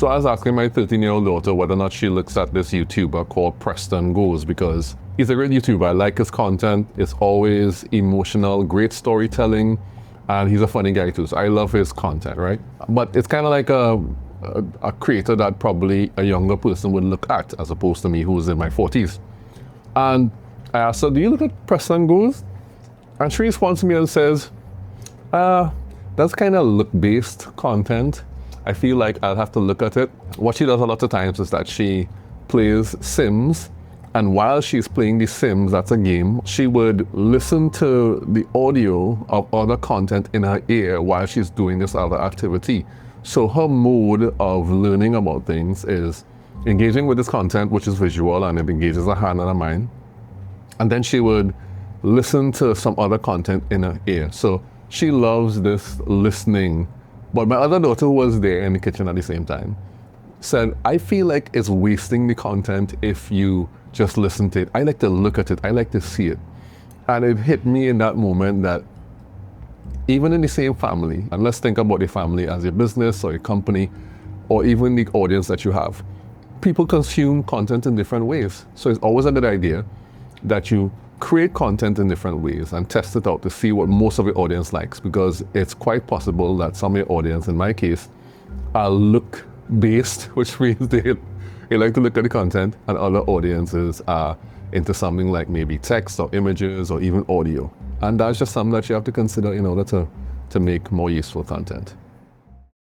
So I was asking my 13-year-old daughter whether or not she looks at this YouTuber called Preston Goes, because he's a great YouTuber. I like his content. It's always emotional, great storytelling, and he's a funny guy too. So I love his content, right? But it's kind of like a creator that probably a younger person would look at, as opposed to me who's in my 40s. And I asked her, do you look at Preston Goes? And she responds to me and says, that's kind of look-based content. I feel like I'll have to look at it. What she does a lot of times is that she plays Sims, and while she's playing the Sims, that's a game, she would listen to the audio of other content in her ear while she's doing this other activity. So her mode of learning about things is engaging with this content, which is visual, and it engages her hand and her mind. And then she would listen to some other content in her ear. So she loves this listening. But my other daughter, who was there in the kitchen at the same time, said, I feel like it's wasting the content if you just listen to it. I like to look at it. I like to see it. And it hit me in that moment that even in the same family, and let's think about the family as a business or a company, or even the audience that you have, people consume content in different ways. So it's always a good idea that you create content in different ways and test it out to see what most of the audience likes, because it's quite possible that some of the audience, in my case, are look-based, which means they like to look at the content, and other audiences are into something like maybe text or images or even audio. And that's just something that you have to consider in order to make more useful content.